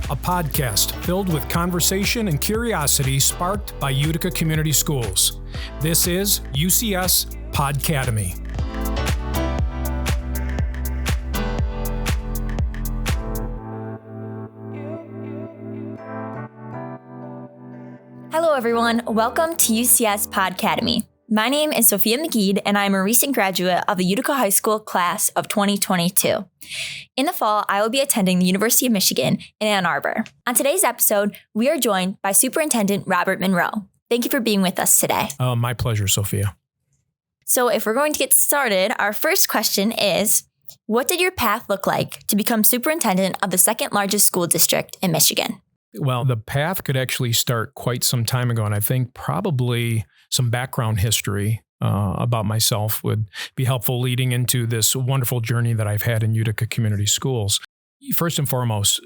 a podcast filled with conversation and curiosity sparked by Utica Community Schools. This is UCS Podcademy. Hello, everyone. Welcome to UCS Podcademy. My name is Sophia Meguid, and I'm a recent graduate of the Utica High School Class of 2022. In the fall, I will be attending the University of Michigan in Ann Arbor. On today's episode, we are joined by Superintendent Robert Monroe. Thank you for being with us today. My pleasure, Sophia. So if we're going to get started, our first question is, what did your path look like to become superintendent of the second largest school district in Michigan? Well, the path could actually start quite some time ago, and I think probably some background history about myself would be helpful leading into this wonderful journey that I've had in Utica Community Schools. First and foremost,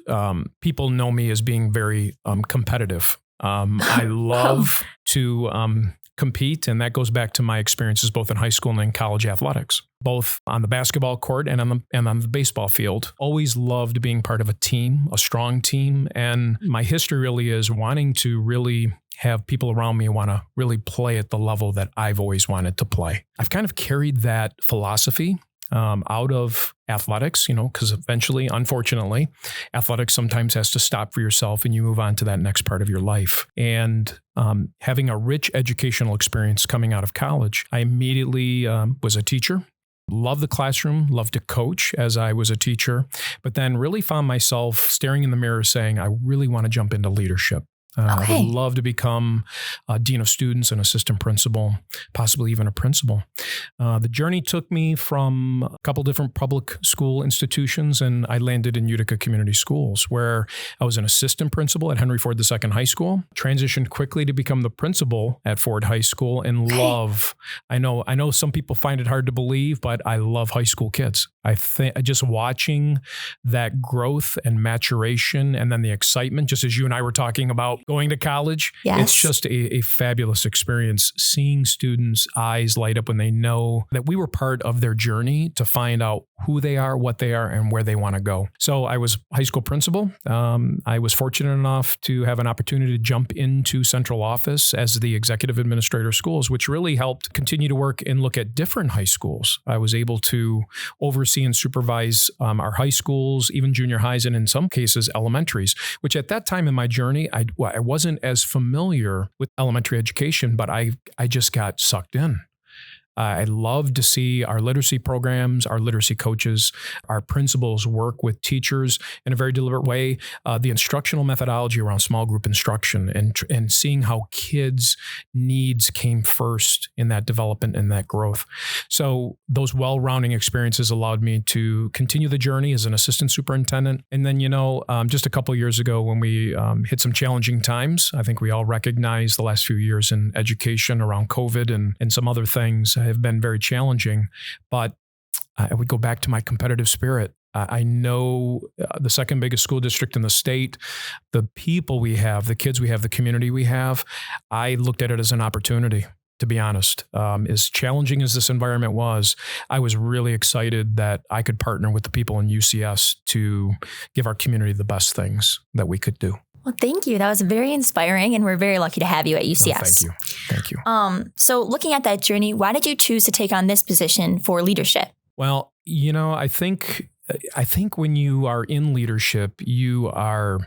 people know me as being very competitive. I love to compete, and that goes back to my experiences both in high school and in college athletics, both on the basketball court and on the baseball field. Always loved being part of a team, a strong team, and my history really is wanting to really have people around me want to really play at the level that I've always wanted to play. I've kind of carried that philosophy out of athletics, because eventually, unfortunately, athletics sometimes has to stop for yourself and you move on to that next part of your life. And having a rich educational experience coming out of college, I immediately was a teacher. Loved the classroom, loved to coach as I was a teacher, but then really found myself staring in the mirror saying, I really want to jump into leadership. I would love to become a dean of students, an assistant principal, possibly even a principal. The journey took me from a couple different public school institutions, and I landed in Utica Community Schools, where I was an assistant principal at Henry Ford II High School, transitioned quickly to become the principal at Ford High School, and I know some people find it hard to believe, but I love high school kids. I think just watching that growth and maturation, and then the excitement, just as you and I were talking about going to college, It's just a fabulous experience seeing students' eyes light up when they know that we were part of their journey to find out who they are, what they are, and where they want to go. So I was high school principal. I was fortunate enough to have an opportunity to jump into central office as the executive administrator of schools, which really helped continue to work and look at different high schools. I was able to oversee and supervise our high schools, even junior highs, and in some cases elementaries, which at that time in my journey, I wasn't as familiar with elementary education, but I just got sucked in. I love to see our literacy programs, our literacy coaches, our principals work with teachers in a very deliberate way. The instructional methodology around small group instruction and seeing how kids' needs came first in that development and that growth. So those well-rounding experiences allowed me to continue the journey as an assistant superintendent. And then, just a couple of years ago when we hit some challenging times, I think we all recognize the last few years in education around COVID and some other things have been very challenging, but I would go back to my competitive spirit. I know the second biggest school district in the state, the people we have, the kids we have, the community we have, I looked at it as an opportunity, to be honest. As challenging as this environment was, I was really excited that I could partner with the people in UCS to give our community the best things that we could do. Well, thank you. That was very inspiring, and we're very lucky to have you at UCS. Thank you. So looking at that journey, why did you choose to take on this position for leadership? Well, I think when you are in leadership, you are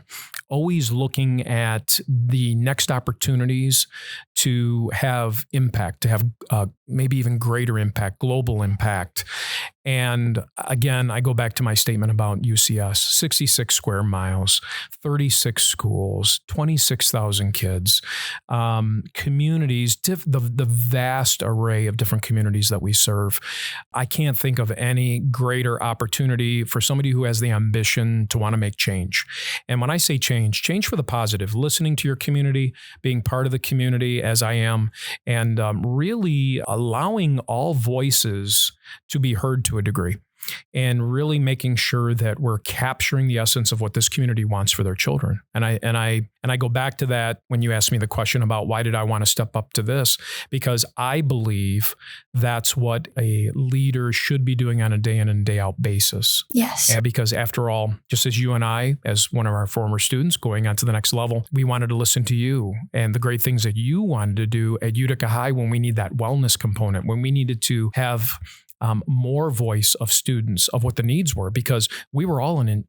always looking at the next opportunities to have impact, to have maybe even greater impact, global impact. And again, I go back to my statement about UCS, 66 square miles, 36 schools, 26,000 kids, communities, the vast array of different communities that we serve. I can't think of any greater opportunity for somebody who has the ambition to want to make change. And when I say change for the positive, listening to your community, being part of the community as I am, and really allowing all voices to be heard to a degree. and really making sure that we're capturing the essence of what this community wants for their children. And I go back to that when you asked me the question about why did I want to step up to this? Because I believe that's what a leader should be doing on a day in and day out basis. Yes. And because after all, just as you and I, as one of our former students going on to the next level, we wanted to listen to you and the great things that you wanted to do at Utica High when we need that wellness component, when we needed to have more voice of students of what the needs were, because we were all in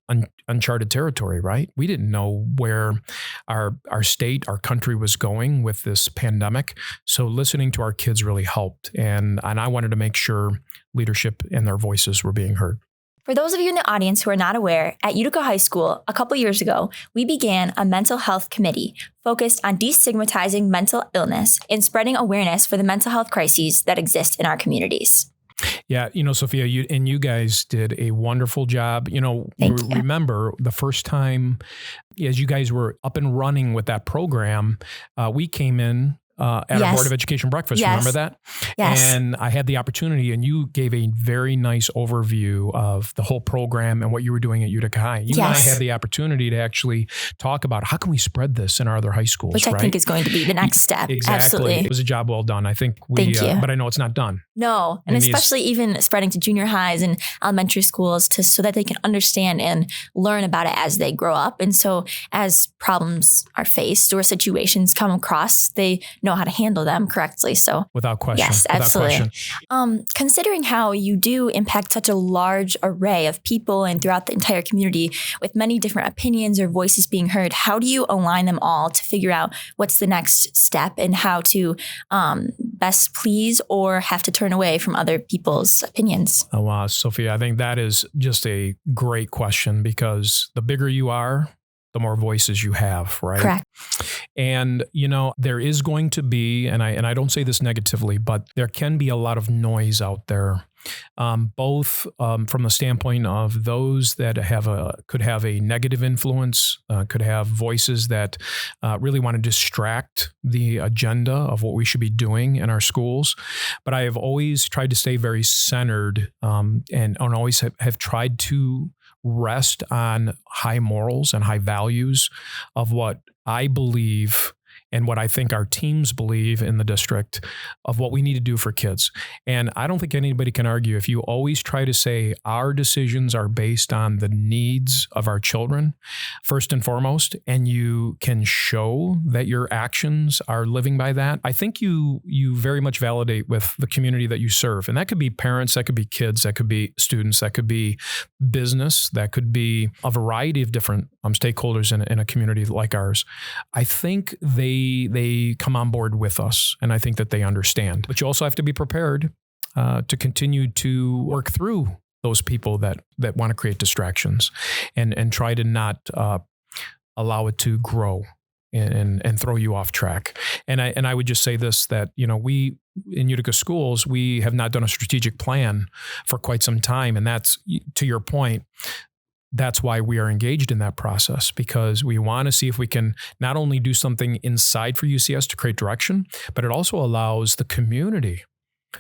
uncharted territory, right? We didn't know where our state, our country was going with this pandemic. So listening to our kids really helped. And I wanted to make sure leadership and their voices were being heard. For those of you in the audience who are not aware, at Utica High School, a couple years ago, we began a mental health committee focused on destigmatizing mental illness and spreading awareness for the mental health crises that exist in our communities. Yeah, Sophia, you guys did a wonderful job. Remember the first time as you guys were up and running with that program, we came in at our Board of Education breakfast. Yes. Remember that? Yes. And I had the opportunity, and you gave a very nice overview of the whole program and what you were doing at Utica High. You and I had the opportunity to actually talk about how can we spread this in our other high schools, which I think is going to be the next step. Exactly. Absolutely. It was a job well done. I think Thank you. But I know it's not done. No, and especially even spreading to junior highs and elementary schools so that they can understand and learn about it as they grow up. And so as problems are faced or situations come across, they know how to handle them correctly. So without question. Yes, absolutely. Considering how you do impact such a large array of people and throughout the entire community with many different opinions or voices being heard, how do you align them all to figure out what's the next step and how to best please or have to turn away from other people's opinions? Oh, wow, Sophia, I think that is just a great question, because the bigger you are, the more voices you have, right? Correct. And, there is going to be, and I don't say this negatively, but there can be a lot of noise out there, both from the standpoint of those that could have a negative influence, could have voices that really want to distract the agenda of what we should be doing in our schools. But I have always tried to stay very centered and always have tried to rest on high morals and high values of what I believe and what I think our teams believe in the district of what we need to do for kids. And I don't think anybody can argue if you always try to say our decisions are based on the needs of our children, first and foremost, and you can show that your actions are living by that. I think you very much validate with the community that you serve. And that could be parents, that could be kids, that could be students, that could be business, that could be a variety of different stakeholders in a community like ours. I think they come on board with us, and I think that they understand. But you also have to be prepared to continue to work through those people that want to create distractions, and try to not allow it to grow and throw you off track. And I would just say this, that we in Utica schools, we have not done a strategic plan for quite some time, and that's, to your point, that's why we are engaged in that process, because we want to see if we can not only do something inside for UCS to create direction, but it also allows the community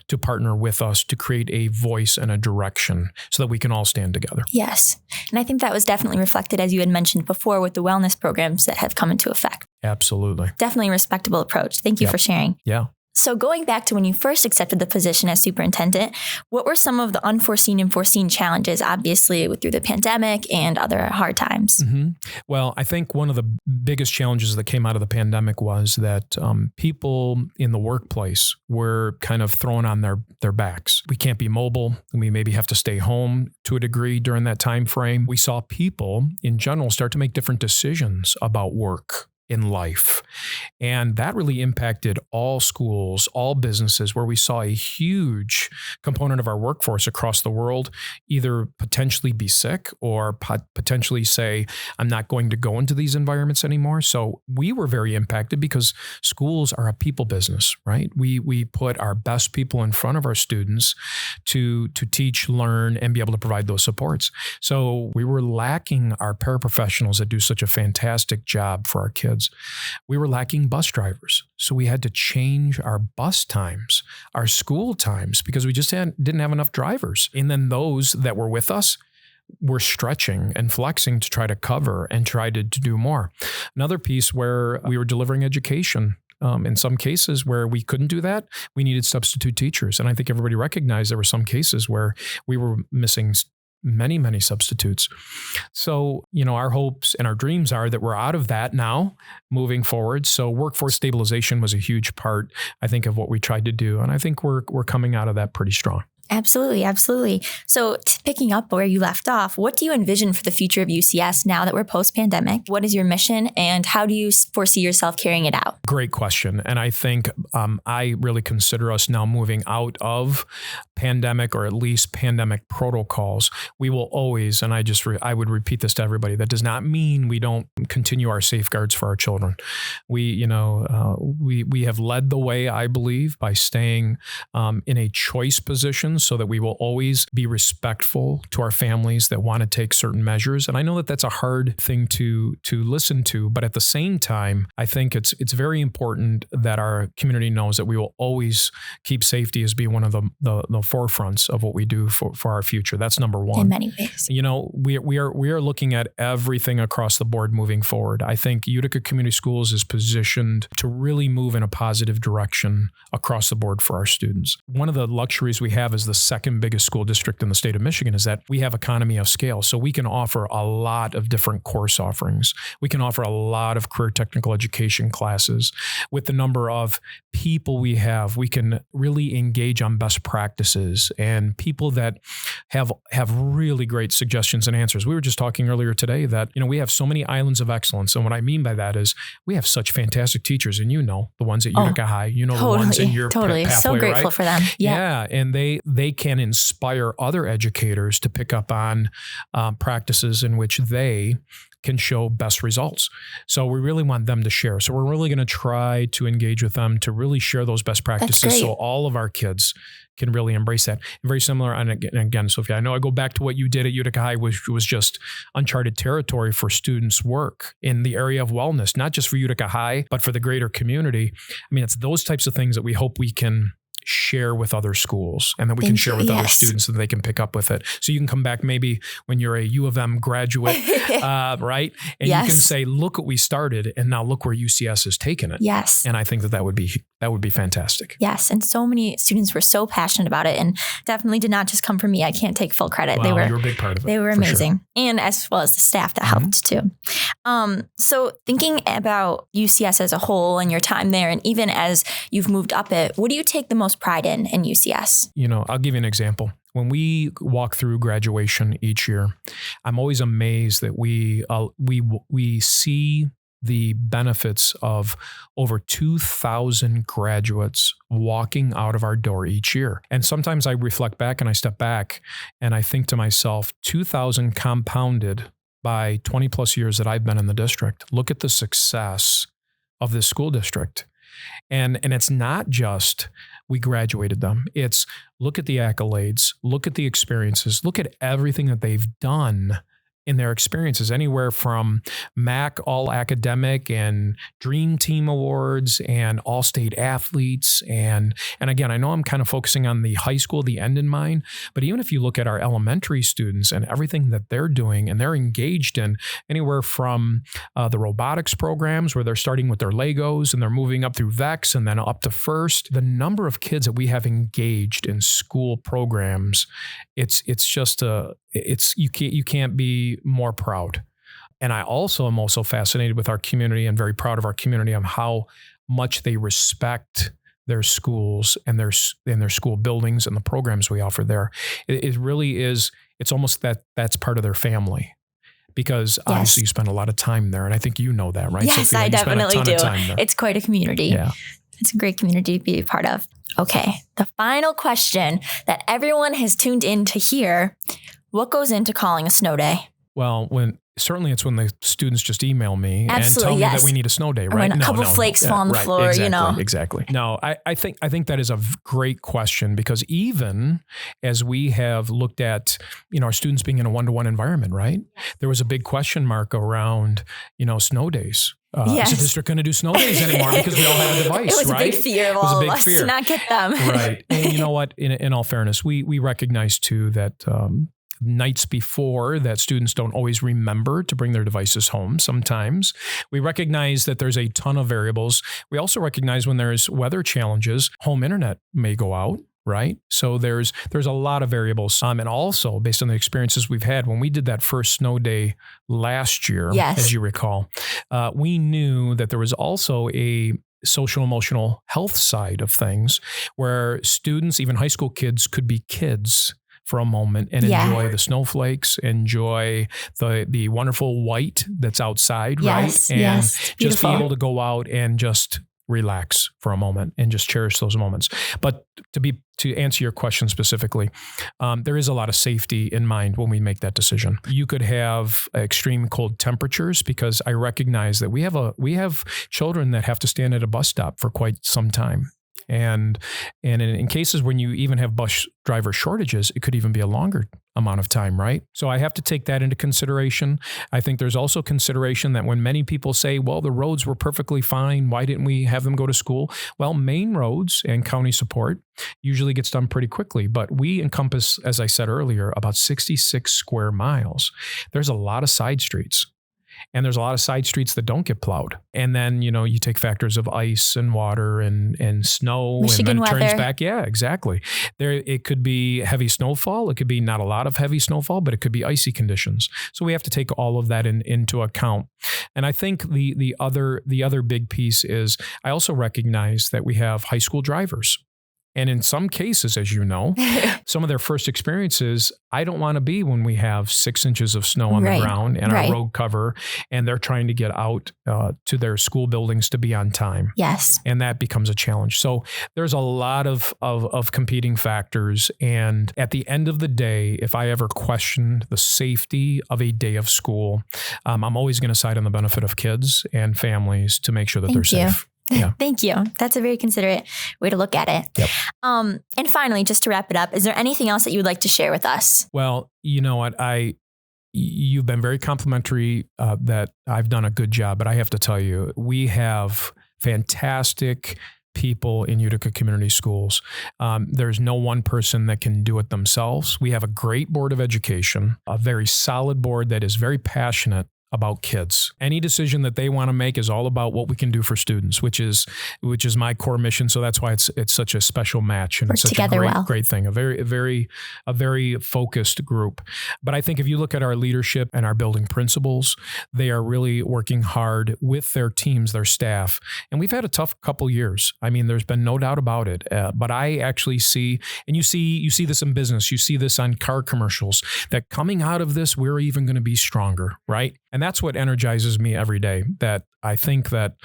to partner with us to create a voice and a direction so that we can all stand together. Yes. And I think that was definitely reflected, as you had mentioned before, with the wellness programs that have come into effect. Absolutely. Definitely a respectable approach. Thank you for sharing. Yeah. So going back to when you first accepted the position as superintendent, what were some of the unforeseen and foreseen challenges, obviously through the pandemic and other hard times? Mm-hmm. Well, I think one of the biggest challenges that came out of the pandemic was that people in the workplace were kind of thrown on their backs. We can't be mobile. We maybe have to stay home to a degree during that time frame. We saw people in general start to make different decisions about work in life. And that really impacted all schools, all businesses, where we saw a huge component of our workforce across the world either potentially be sick or potentially say, I'm not going to go into these environments anymore. So we were very impacted because schools are a people business, right? We put our best people in front of our students to teach, learn, and be able to provide those supports. So we were lacking our paraprofessionals that do such a fantastic job for our kids. kids. We were lacking bus drivers. So we had to change our bus times, our school times, because we just didn't have enough drivers. And then those that were with us were stretching and flexing to try to cover and try to do more. Another piece where we were delivering education. In some cases where we couldn't do that, we needed substitute teachers. And I think everybody recognized there were some cases where we were missing many, many substitutes. So, our hopes and our dreams are that we're out of that now moving forward. So workforce stabilization was a huge part, I think, of what we tried to do. And I think we're coming out of that pretty strong. Absolutely. Absolutely. So picking up where you left off, what do you envision for the future of UCS now that we're post-pandemic? What is your mission and how do you foresee yourself carrying it out? Great question. And I think I really consider us now moving out of pandemic, or at least pandemic protocols. We will always, and I would repeat this to everybody, that does not mean we don't continue our safeguards for our children. We have led the way, I believe, by staying in a choice position, so that we will always be respectful to our families that want to take certain measures. And I know that that's a hard thing to listen to, but at the same time, I think it's very important that our community knows that we will always keep safety as being one of the forefronts of what we do for our future. That's number one. In many ways. We are looking at everything across the board moving forward. I think Utica Community Schools is positioned to really move in a positive direction across the board for our students. One of the luxuries we have as the second biggest school district in the state of Michigan is that we have economy of scale. So we can offer a lot of different course offerings. We can offer a lot of career technical education classes. With the number of people we have, we can really engage on best practices and people that have really great suggestions and answers. We were just talking earlier today that, we have so many islands of excellence. And what I mean by that is we have such fantastic teachers, and the ones at Utica High, the ones in your pathway, so grateful for them. Yeah. And they can inspire other educators to pick up on practices in which they can show best results. So we really want them to share. So we're really going to try to engage with them to really share those best practices so all of our kids can really embrace that. Very similar, and again, Sophia, I know I go back to what you did at Utica High, which was just uncharted territory for students' work in the area of wellness, not just for Utica High, but for the greater community. I mean, it's those types of things that we hope we can share with other schools, and that we can share with other students so that they can pick up with it. So you can come back maybe when you're a U of M graduate, right? And you can say, look what we started, and now look where UCS has taken it. Yes. And I think that would be fantastic. Yes. And so many students were so passionate about it, and definitely did not just come from me. I can't take full credit. Wow, you were a big part of it. They were amazing. Sure. And as well as the staff that helped too. So thinking about UCS as a whole and your time there, and even as you've moved up it, what do you take the most pride in UCS? I'll give you an example. When we walk through graduation each year, I'm always amazed that we see the benefits of over 2,000 graduates walking out of our door each year. And sometimes I reflect back and I step back and I think to myself, 2,000 compounded by 20 plus years that I've been in the district. Look at the success of this school district. And it's not just we graduated them. It's look at the accolades, look at the experiences, look at everything that they've done in their experiences, anywhere from MAC All Academic and Dream Team Awards and All-State Athletes. And again, I know I'm kind of focusing on the high school, the end in mind, but even if you look at our elementary students and everything that they're doing and they're engaged in, anywhere from the robotics programs where they're starting with their Legos and they're moving up through VEX and then up to FIRST, the number of kids that we have engaged in school programs, it's just you can't be more proud. And I also am also fascinated with our community and very proud of our community of how much they respect their schools and their school buildings and the programs we offer there. It really is, it's almost that's part of their family. Because obviously you spend a lot of time there. And I think you know that, right? Yes, Sophia, I definitely do. There. It's quite a community. Yeah. It's a great community to be a part of. Okay. The final question that everyone has tuned in to hear: what goes into calling a snow day? Well, certainly it's when the students just email me and tell me that we need a snow day, right? Or when a couple flakes fall on the floor, Exactly. No, I think that is a great question, because even as we have looked at, our students being in a one-to-one environment, right? There was a big question mark around, snow days. is the district going to do snow days anymore because we all have a device, It was right? a big fear of all of us to not get them. Right. And you know what? In all fairness, we recognize too that nights before that students don't always remember to bring their devices home sometimes. We recognize that there's a ton of variables. We also recognize when there's weather challenges, home internet may go out. Right. So there's a lot of variables. And also based on the experiences we've had, when we did that first snow day last year, as you recall, we knew that there was also a social emotional health side of things where students, even high school kids, could be kids for a moment and enjoy the snowflakes, enjoy the wonderful white that's outside, right? And just be able to go out and just relax for a moment and just cherish those moments. But to answer your question specifically, there is a lot of safety in mind when we make that decision. You could have extreme cold temperatures because I recognize that we have children that have to stand at a bus stop for quite some time. And in cases when you even have bus driver shortages, it could even be a longer amount of time, right? So I have to take that into consideration. I think there's also consideration that when many people say, well, the roads were perfectly fine, why didn't we have them go to school? Well, main roads and county support usually gets done pretty quickly, but we encompass, as I said earlier, about 66 square miles. There's a lot of side streets. And there's a lot of side streets that don't get plowed. And then, you take factors of ice and water and snow, Michigan and then it weather. turns back. Yeah, exactly. It could be heavy snowfall. It could be not a lot of heavy snowfall, but it could be icy conditions. So we have to take all of that into account. And I think the other big piece is I also recognize that we have high school drivers. And in some cases, as you know, some of their first experiences, I don't want to be when we have 6 inches of snow on the ground and our road cover, and they're trying to get out to their school buildings to be on time. Yes. And that becomes a challenge. So there's a lot of competing factors. And at the end of the day, if I ever question the safety of a day of school, I'm always going to side on the benefit of kids and families to make sure that they're safe. Yeah. Thank you. That's a very considerate way to look at it. Yep. And finally, just to wrap it up, is there anything else that you would like to share with us? Well, you know what? You've been very complimentary that I've done a good job, but I have to tell you, we have fantastic people in Utica Community Schools. There's no one person that can do it themselves. We have a great board of education, a very solid board that is very passionate about kids. Any decision that they want to make is all about what we can do for students, which is my core mission. So that's why it's such a special match and it's such a great thing. A very focused group. But I think if you look at our leadership and our building principals, they are really working hard with their teams, their staff. And we've had a tough couple years. I mean, there's been no doubt about it. But I actually see, and you see this in business, you see this on car commercials, that coming out of this, we're even going to be stronger, right? And that's what energizes me every day, that I think that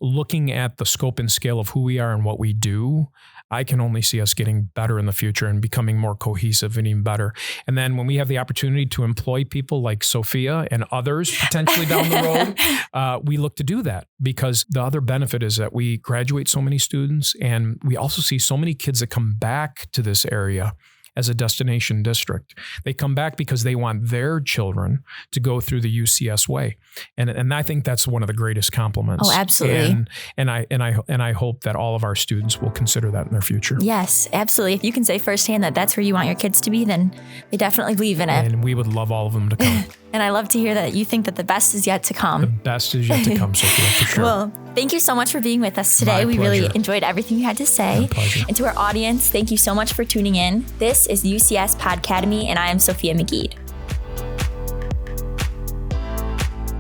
looking at the scope and scale of who we are and what we do, I can only see us getting better in the future and becoming more cohesive and even better. And then when we have the opportunity to employ people like Sophia and others potentially down the road, we look to do that, because the other benefit is that we graduate so many students, and we also see so many kids that come back to this area as a destination district. They come back because they want their children to go through the UCS way. And I think that's one of the greatest compliments. Oh, absolutely. And I hope that all of our students will consider that in their future. Yes, absolutely. If you can say firsthand that that's where you want your kids to be, then they definitely believe in it. And we would love all of them to come. And I love to hear that you think that the best is yet to come. The best is yet to come, Sophia, for sure. Well, thank you so much for being with us today. We really enjoyed everything you had to say. My pleasure. And to our audience, thank you so much for tuning in. This is UCS Podcademy, and I am Sophia Meguid.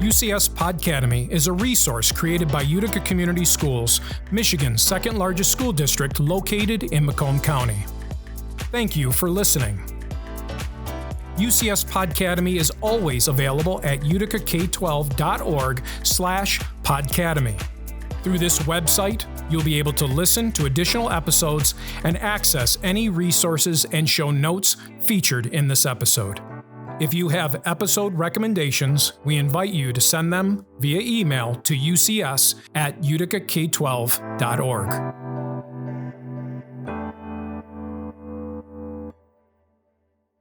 UCS Podcademy is a resource created by Utica Community Schools, Michigan's second largest school district located in Macomb County. Thank you for listening. UCS Podcademy is always available at uticak12.org/Podcademy. Through this website, you'll be able to listen to additional episodes and access any resources and show notes featured in this episode. If you have episode recommendations, we invite you to send them via email to ucs@uticak12.org.